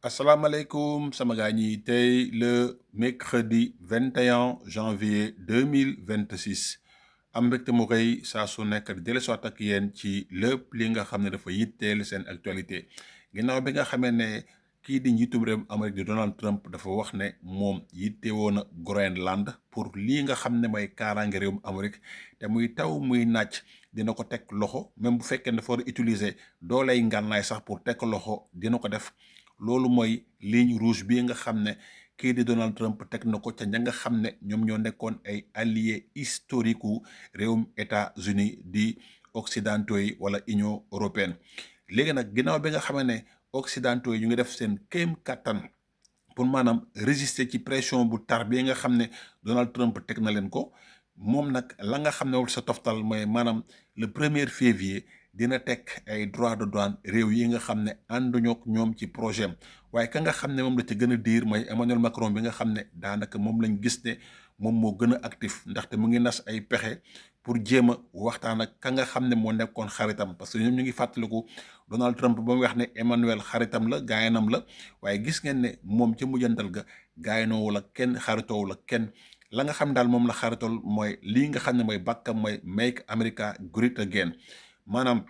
asalaamaaleykum sama gaa ñi tey le mercredi 21 janvier 2026 am mbégte mu rëy saa su nekk di dellusiwaat ak yéen ci lépp li nga xam ne dafa yitteel seen actualité ginnaaw bi nga xamee ne kii di njiitum réewum Amérique di Donald Trump dafa wax ne moom yittewoo na Groenland pour lii nga xam ne mooy kaaraange réewum Amérique te muy taw muy naaj dina ko teg loxo même bu fekkee dafa war a utiliser dooley ngànnaay sax pour teg loxo dina ko def. loolu mooy ligne rouge bi nga xam ne kii di Donald Trump teg na ko ca ña nga xam ne ñoom ñoo nekkoon ay alliés historique u réewum États-Unis di occidentaux yi wala Union européenne léegi nag ginnaaw bi nga xam ne occidentaux yi ñu ngi def seen kéem kattan pour maanaam résister ci pression bu tar bi nga xam ne Donald Trump teg na leen ko moom nag la nga xam ne wol sa toftal mooy maanaam le 1er février dina teg ay droit de douane réew yi nga xam ne ànduñoo ak ñoom ci projet am waaye ka nga xam ne moom la ci gën a diir mooy Emmanuel Macron bi nga xam ne daanaka moom lañ gis ne moom moo gën a actif ndaxte mu ngi nas ay pexe pour jéem a waxtaan ak ka nga xam ne moo nekkoon xaritam parce que ñoom ñu ngi fàttaliku Donald Trump ba mu wax ne Emmanuel xaritam la gaayinam la waaye gis ngeen ne moom ca mujjantal ga gaayinoowul ak kenn xaritoowul ak kenn la nga xam daal moom la xaritool mooy lii nga xam ne mooy bàkkam mooy Make America Great Again maanaam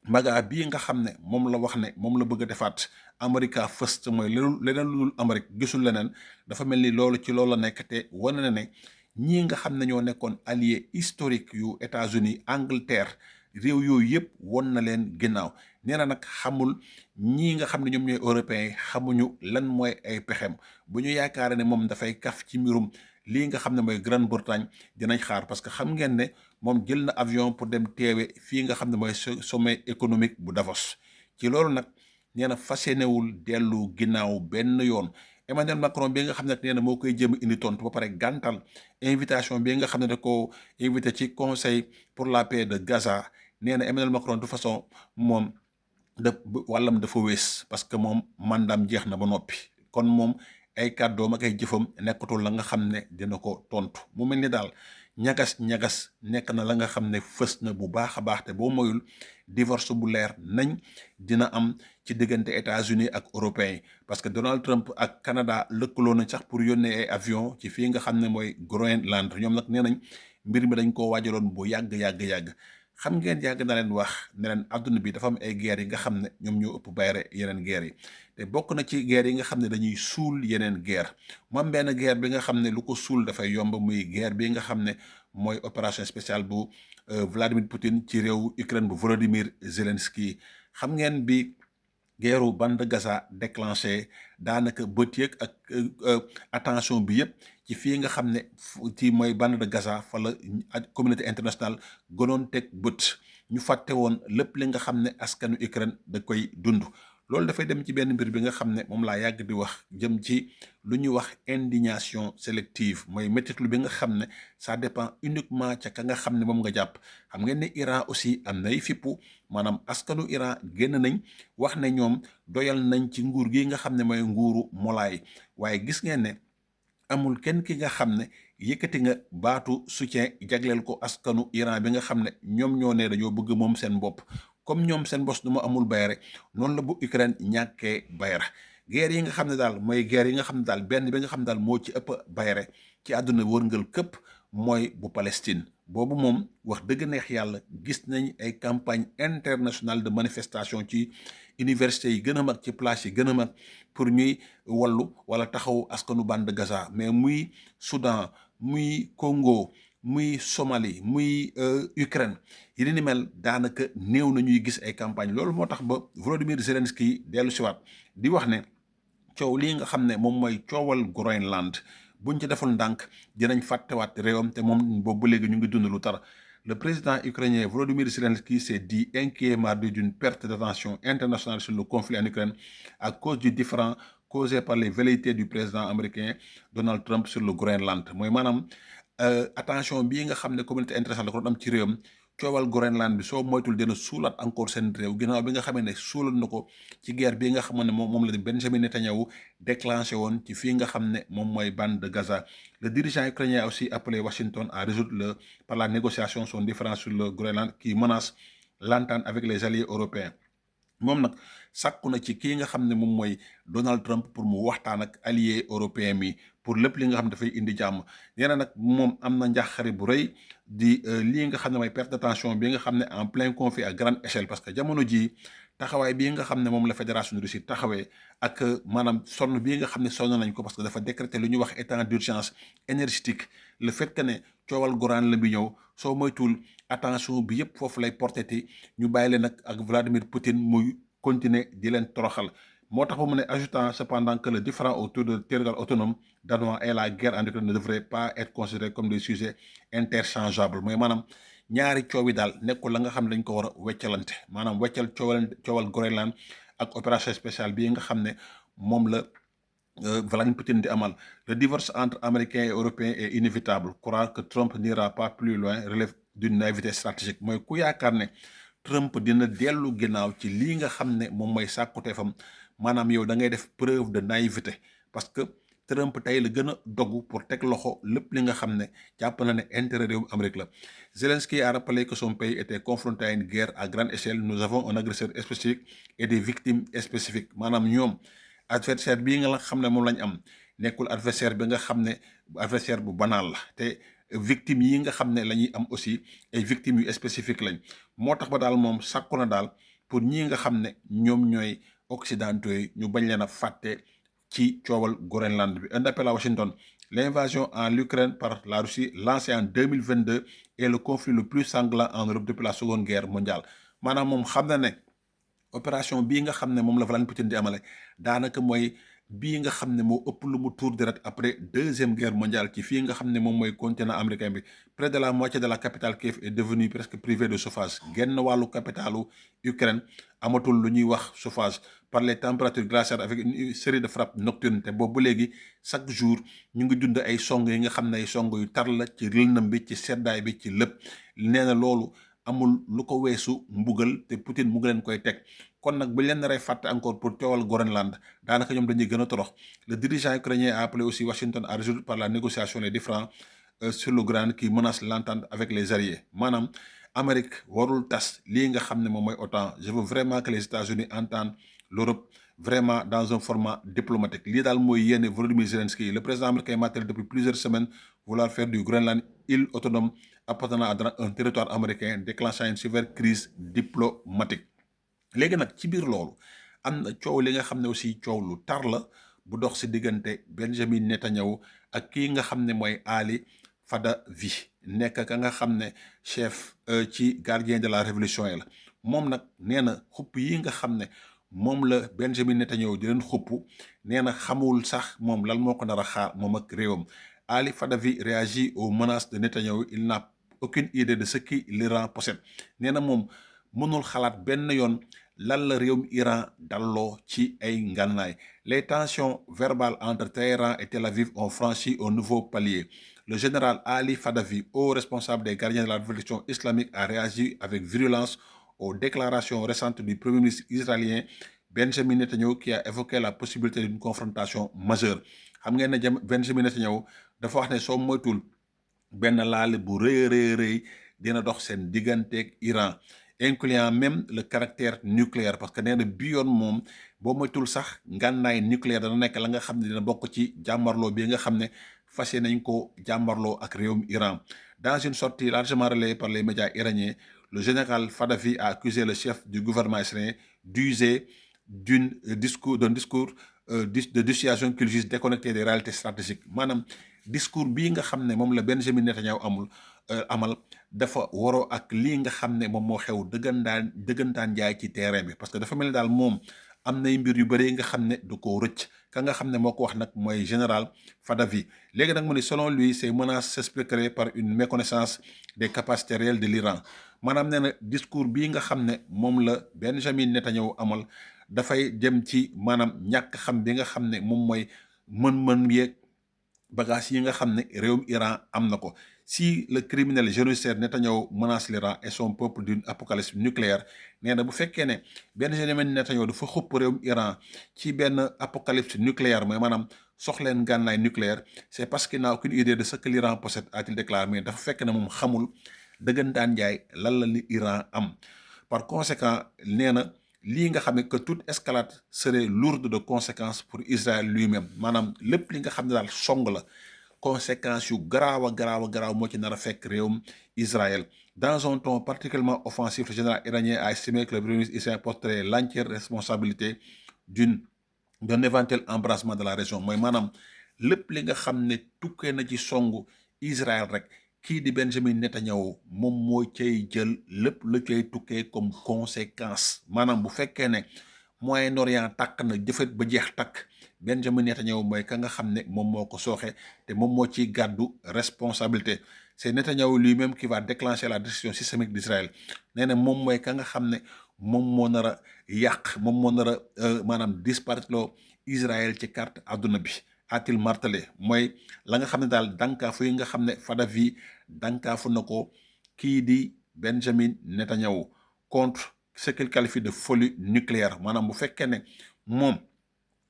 magaa bii nga xam ne moom la wax ne moom la bëgg a defaat America first mooy leneen lu dul Amérique gisul leneen dafa mel ni loolu ci loolu la nekk te wane na ne ñii nga xam ne ñoo nekkoon allié historique yu États-Unis Angleterre réew yooyu yëpp won na leen ginnaaw nee na nag xamul ñii nga xam ne ñoom ñooy européens yi xamuñu lan mooy ay pexem bu ñu yaakaare ne moom dafay kaf ci mbirum lii nga xam ne mooy Grande-Bretagne dinañ xaar parce que xam ngeen ne moom jël na avion pour dem teewe fii nga xam ne mooy sommet économique bu Davos ci loolu nag nee na fas yéenewul dellu ginnaaw benn yoon Emmanuel Macron bi nga xam ne nee na moo koy jëm indi tontu ba pare gàntal invitation bi nga xam ne da ko invité ci conseil pour la paix de Gaza nee na Emmanuel Macron de façon moom da wàllam dafa wees parce que moom mandaam jeex na ba noppi kon moom ay kàddoom ak ay jëfam nekkatul la nga xam ne dina ko tontu mu mel ni daal ñagas nekk na la nga xam ne fës na bu baax a baax te boo moyul divorce bu leer nañ dina am ci diggante États-Unis ak européens yi parce que Donald Trump ak Canada lëkkaloo nañ sax pour yónnee ay avion ci fii nga xam ne mooy Groenland ñoom nag nee nañ mbir mi dañ koo waajaloon bu yàgg xam ngeen yàgg na leen wax ne leen àdduna bi dafa am ay guerre yi nga xam ne ñoom ñoo ëpp bayre yeneen guerre yi te bokk na ci guerre yi nga xam ne dañuy suul yeneen guerre moom benn guerre bi nga xam ne lu ko suul dafay yomb muy guerre bi nga xam ne mooy opération spéciale bu Vladimir Poutine ci réew Ukraine bu Volodymyr Zelensky xam ngeen bi guerru bande Gaza déclenché daanaka bët yeeg ak attention bi yëpp ci fii nga xam ne ci mooy bande de Gaza fa la communauté internationale gënoon teg bët ñu fàtte woon lépp li nga xam ne askanu Ukraine da koy dund loolu dafay dem ci benn mbir bi nga xam ne moom laa yàgg di wax jëm ci lu ñuy wax indignation sélective mooy métitlu bi nga xam ne ça dépend uniquement ca ka nga xam ne moom nga jàpp xam ngeen ne Iran aussi am nay fippu maanaam askanu Iran génn nañ wax ne ñoom doyal nañ ci nguur gi nga xam ne mooy nguuru Molaay waaye gis ngeen ne amul kenn ki nga xam ne yëkkati nga baatu soutien jagleel ko askanu Iran bi nga xam ne ñoom ñoo ne dañoo bëgg moom seen bopp comme ñoom seen bos du ma amul bayre noonu la bu Ukraine ñàkkee bayra guerre yi nga xam ne daal mooy guerre yi nga xam ne daal benn bi nga xam ne daal moo ci ëpp bayre ci àdduna wërngal këpp mooy bu Palestine boobu moom wax dëgg neex yàlla gis nañ ay campagne internationale de manifestation ci université yi gën a mag ci place yi gën a mag pour ñuy wallu wala taxaw askanu bande Gaza mais muy Soudan muy Congo muy Somalie muy Ukraine yi ni mel daanaka néew na ñuy gis ay campagne loolu moo tax ba Volodymyr Zelensky dellu siwaat di wax ne coow lii nga xam ne moom mooy coowal Groenland buñ ci deful ndànk dinañ fàttewaat réewam te moom boobu ba léegi ñu ngi dund lu tar le président ukrainien Volodymyr Zelensky s'est dit inquiet mardi d'une perte d'attention internationale sur le conflit en Ukraine à cause du différend causé par les velléités du président américain Donald Trump sur le Groenland mooy maanaam attention bii nga xam ne communauté internationale da ko doon am ci réewam coowal Groenland bi soo moytul dina suulaat encore seen réew ginnaaw bi nga xamee ne suulal na ko ci guerre bi nga xam ne moom la Benjamin Netanyahu déclenché woon ci fii nga xam ne moom mooy bande de Gaza le dirigeant ukrainien a aussi appelé Washington à résoudre par la négociation son différend sur le Groenland qui menace l'entente avec les alliés européens moom nag sàkku na ci kii nga xam ne moom mooy Donald Trump pour mu waxtaan ak alliés européens mi pour lépp li nga xam ne dafay indi jàmm. nee na nag moom am na njàqare bu rëy di lii nga xam ne mooy perte de tension bi nga xam ne en plein conflit à grande échelle, parce que jamono jii taxawaay bii nga xam ne moom la fédération de Russie taxawee ak maanaam sonn bii nga xam ne sonn nañ ko parce que dafa décréter lu ñuy wax état d'urgence énergétique. Le fait que ne coowal Groenland la bi ñëw soo moytuwul attention bi yëpp foofu lay porté te ñu bàyyi leen nag ak Vladimir Poutine muy continuer di leen toroxal. moo tax ba mu ne ajoutant cependant que le différend autour de territoire autonome danois et la guerre en Ukraine ne devrait pas être considérés comme des sujets interchangeables. mooy maanaam ñaari coow yi daal nekkul la nga xam ne dañ ko war a weccalante, maanaam weccal coowal Groenland ak opération spéciale bii nga xam ne moom la Vladimir Poutine di amal. Le divorce entre Américains et Européens est inévitable. Croire que Trump n'ira pas plus loin relève d'une naïveté stratégique. mooy ku yaakaar ne Trump dina dellu ginnaaw ci lii nga xam ne moom mooy sàkkuteefam, maanaam yow da ngay def preuve de naïveté, parce que Trump tey la gën a dogu pour teg loxo lépp li nga xam ne jàpp na ne intérêt réewum Amérique la. Zelensky a rappelé que son pays était confronté à une guerre à grande échelle. Nous avons un agresseur spécifique et des victimes spécifiques. maanaam ñoom adversaire bii nga xam ne moom lañ am nekkul adversaire bi nga xam ne adversaire bu banal la, te victimes yi nga xam ne la ñuy am aussi ay victimes yu spécifiques lañ. moo tax ba daal moom sàkku na daal pour ñii nga xam ne ñoom ñooy occidentaux yi ñu bañ leen a fàtte ci coowal Groenland bi. Un appel à Washington. L'invasion en Ukraine par la Russie lancée en 2022 est le conflit le plus sanglant en Europe depuis la Seconde Guerre mondiale. maanaam moom xam na ne opération bii nga xam ne moom la Vladimir Poutine di amale daanaka mooy bii nga xam ne moo ëpp lu mu tuur deret après deuxième guerre mondiale ci fii nga xam ne moom mooy continent américain bi. Près de la moitié de la capitale Kiev est devenue presque privée de chauffage. genn wàllu capitalu Ukraine amatul lu ñuy wax chauffage par les températures glaciaires avec une série de frappes nocturnes. te boobu ba léegi chaque jour ñu ngi dund ay song yi nga xam ne ay song yu tar la ci lëndëm bi, ci seddaay bi, ci lépp. nee na loolu amul lu ko weesu mbugal te Poutine mu ngi leen koy teg. kon nag bu leen naree fàtte encore pour coowal Groenland daanaka ñoom dañuy gën a torox. Le dirigeant ukrainien a appelé aussi Washington à résoudre par la négociation les différends sur le Groenland qui menace l'entente avec les alliés. maanaam Amérique warul tas lii nga xam ne moom mooy OTAN. Je veux vraiment que les États-Unis entendent l'Europe vraiment dans un format diplomatique. lii daal mooy yéene Volodymyr Zelensky. Le président américain martèle depuis plusieurs semaines vouloir faire du Groenland île autonome appartenant à un territoire américain, déclenchant une sévère crise diplomatique. léegi nag ci biir loolu am na coow li nga xam ne aussi coow lu tar la bu dox si diggante Benjamin Netanyahu ak kii nga xam ne mooy Ali Fadavi nekk ka nga xam ne chef ci gardien de la révolution yi la. moom nag nee na xupp yi nga xam ne moom la Benjamin Netanyahu di leen xupp, nee na xamul sax moom lan moo ko nar a xaar moom ak réewam. Ali Fadavi réagit aux menaces de Netanyahu. Il n'a aucune idée de ce que l'Iran possède. nee na moom mënul xalaat benn yoon lan la réewum Iran dalloo ci ay ngànnaay. Les tensions verbales entre Téhéran et Tel Aviv ont franchi un nouveau palier. Le général Ali Fadavi, haut responsable des gardiens de la révolution islamique, a réagi avec virulence aux déclarations récentes du premier ministre israélien Benjamin Netanyahu, qui a évoqué la possibilité d'une confrontation majeure. xam ngeen ne Benjamin Netanyahu dafa wax ne soo moytul benn laale bu rëy dina dox seen digganteeg Iran, incluant même le caractère nucléaire, parce que nee na bi yoon moom boo moytul sax ngànnaay nucléaire dana nekk la nga xam ne dina bokk ci jàmmarloo bi nga xam ne fas nañ ko jàmmarloo ak réewum Iran. Dans une sortie largement relayée par les médias iraniens, le général Fadavi a accusé le chef du gouvernement israélien d'user d'un discours de dissuasion qu'il juge déconnecté des réalités stratégiques. maanaam discours bii nga xam ne moom la Benjamin Netanyahu amal dafa waroo ak lii nga xam ne moom moo xew dëggantaan jaay ci terrain bi, parce que dafa mel ni daal moom am nay mbir yu bëri nga xam ne du ko rëcc. ka nga xam ne moo ko wax nag mooy général Fadavi. léegi nag mu ne selon lui ces menaces s'expliqueraient par une méconnaissance des capacités réelles de l'Iran. maanaam nee na discours bii nga xam ne moom la Benjamin Netanyahu amal dafay dem ci maanaam ñàkk xam bi nga xam ne moom mooy mën-mën yeeg bagage yi nga xam ne réewum Iran am na ko. Si le criminel génocidaire Netanyahu menace l'Iran et son peuple d'une apocalypse nucléaire, nee na bu fekkee ne Benjamin Netanyahu dafa xupp réewum Iran ci benn apocalypse nucléaire, mooy maanaam soxleen gànnaay nucléaire, c'est parce qu'il n'a aucune idée de ce que l'Iran possède, a-t-il déclaré. mais dafa fekk ne moom xamul dëggantaan jaay lan la li Iran am. Par conséquent nee na lii nga xam ne que toute escalade serait lourde de conséquences pour Israël lui-même maanaam lépp li nga xam ne daal song la conséquences yu garaaw a garaaw moo ci nar a fekk réewum Israël. Dans un ton particulièrement offensif, le général iranien a estimé que le premier ministre israélien porterait l'entière responsabilité d'un éventuel embrasement de la région mooy maanaam lépp li nga xam ne tukkee na ci songu Israël rek kii di Benjamin Netanyahu moom moo cay jël lépp la cay tukkee comme conséquence maanaam bu fekkee ne Moyen-Orient tàkk na jëfet ba jeex takk Benjamin Netanyahu mooy ka nga xam ne moom moo ko sooxe te moom moo ciy gàddu responsabilité. C'est Netanyahu lui-même qui va déclencher la destruction systémique d'Israël nee na moom mooy ka nga xam ne moom moo nar a yàq moom moo nar a maanaam disparaître loo Israël ci carte àdduna bi a-t-il martelé mooy la nga xam ne daal dànkaafu yi nga xam ne Fadavi dànkaafu na ko kii di Benjamin Netanyahu contre ce qu'il qualifie de folie nucléaire maanaam bu fekkee ne moom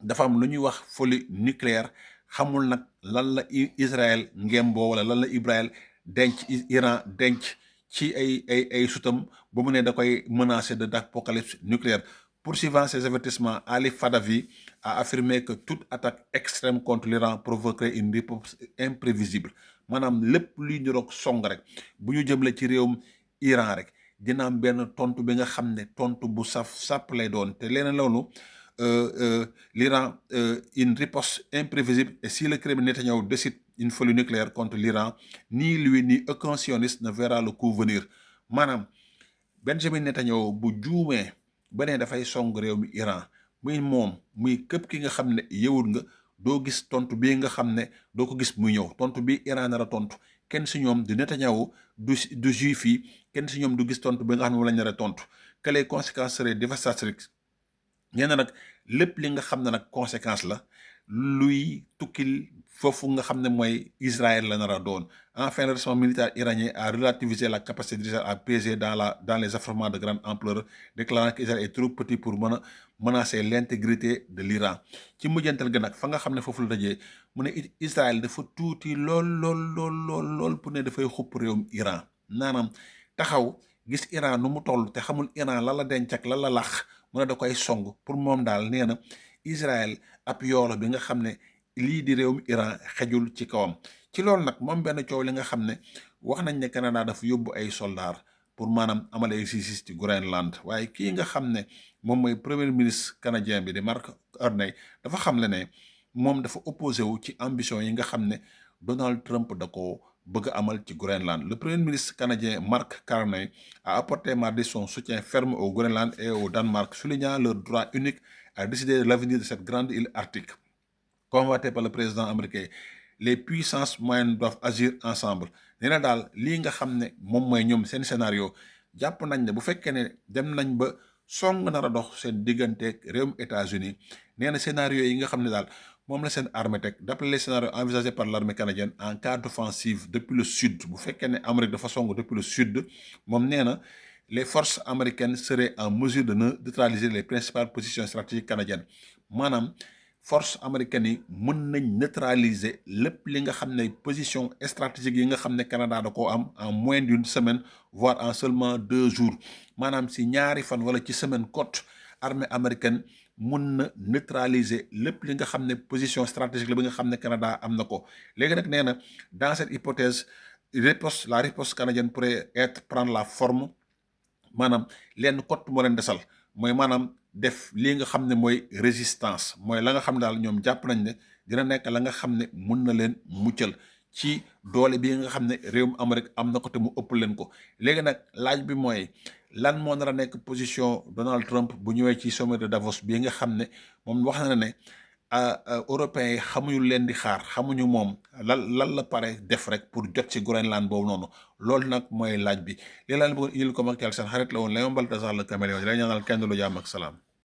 dafa am lu ñuy wax folie nucléaire xamul nag lan la Israël ngemboo wala lan la Israël denc Iran denc ci ay sutam ba mu ne da koy menacer d'apocalypse nucléaire. Poursuivant ses avertissements, Ali Fadavi a affirmé que toute attaque extrême contre l'Iran provoquerait une réponse imprévisible maanaam lépp luy niroog song rek bu ñu jëmle ci réewum Iran rek dina am benn tontu bi nga xam ne tontu bu saf sàpp lay doon te leneen loolu l'Iran une riposte imprévisible et si le Kremlin Netanyahou décide une folie nucléaire contre l'Iran ni lui ni aucun sioniste ne verra le coup venir maanaam Benjamin Netanyahu bu juumee ba ne dafay song réew mi Iran muy moom muy képp ki nga xam ne yëwul nga doo gis tontu bii nga xam ne doo ko gis muy ñëw tontu bi Iran nar a tontu kenn si ñoom du Netanyahu du juif yi kenn si ñoom du gis tontu bi nga xam ne moom lañ nar a tontu que les conséquences seraient dévastatrices nee na nag lépp li nga xam ne nag conséquence la luy tukkil foofu nga xam ne mooy Israël la nar a doon. Enfin, le régime militaire iranien a relativisé la capacité d'Israël à peser dans les affrontements de grande ampleur, déclarant qu'Israël est trop petit pour menacer l'intégrité de l'Iran. ci mujjantal ga nag fa nga xam ne foofu la dajee mu ne Israël dafa tuuti lool pour ne dafay xupp réewum Iran naanaam taxaw gis Iran nu mu toll te xamul Iran la denc ak la lax mu ne da koy song pour moom daal nee na Israël ab yoolo bi nga xam ne lii di réewum Iran xejul ci kawam. ci loolu nag moom benn coow li nga xam ne wax nañ ne Canada dafa yóbbu ay soldats pour maanaam amal ay exercice ci Groenland waaye kii nga xam ne moom mooy premier ministre canadien bi di Mark Carney dafa xam le ne moom dafa opposé wu ci ambition yi nga xam ne Donald Trump da ko bëgg amal ci Groenland. Le premier ministre canadien Mark Carney a apporté mardi son soutien ferme au Groenland et au Danemark, soulignant leur droit unique à décider de l'avenir de cette grande île arctique. Convoité par le président américain, les puissances moyennes doivent agir ensemble. nee na daal lii nga xam ne moom mooy ñoom seen scénario jàpp nañ ne bu fekkee ne dem nañ ba song nar a dox seen digganteeg réewum États-Unis nee na scénario yi nga xam ne daal moom la seen armée teg d'après les scénarios envisagés par l'armée canadienne en cas d'offensive depuis le sud bu fekkee ne Amérique dafa song depuis le sud moom nee na les forces américaines seraient en mesure de neutraliser les principales positions stratégiques canadiennes maanaam force américaine yi mën nañ neutraliser lépp li nga xam ne position stratégique yi nga xam ne Canada da koo am en moins d'une semaine voire en seulement 2 jours maanaam si ñaari fan wala ci semaine courte armée américaine mën na neutraliser lépp li nga xam ne position stratégique la bi nga xam ne Canada am na ko. léegi nag nee na dans cette hypothèse la riposte canadienne pourrait prendre la forme maanaam lenn cote moo leen desal mooy maanaam def lii nga xam ne mooy résistance mooy la nga xam ne daal ñoom jàpp nañ ne dina nekk la nga xam ne mun na leen muccal ci doole bi nga xam ne réewum Amérique am na ko te mu ëpp leen ko. léegi nag laaj bi mooy lan moo nar a nekk position Donald Trump bu ñëwee ci sommet de Davos bii nga xam ne moom wax na ne européens yi xamuñu leen di xaar xamuñu moom lan la pare def rek pour jot ci Groenland boobu noonu loolu nag mooy laaj bi li laan bëggoon indil ko mag seen xarit la woon Léon Baltasar le Caméléon di lay ñaanal kenn lu jàmm ak salaam.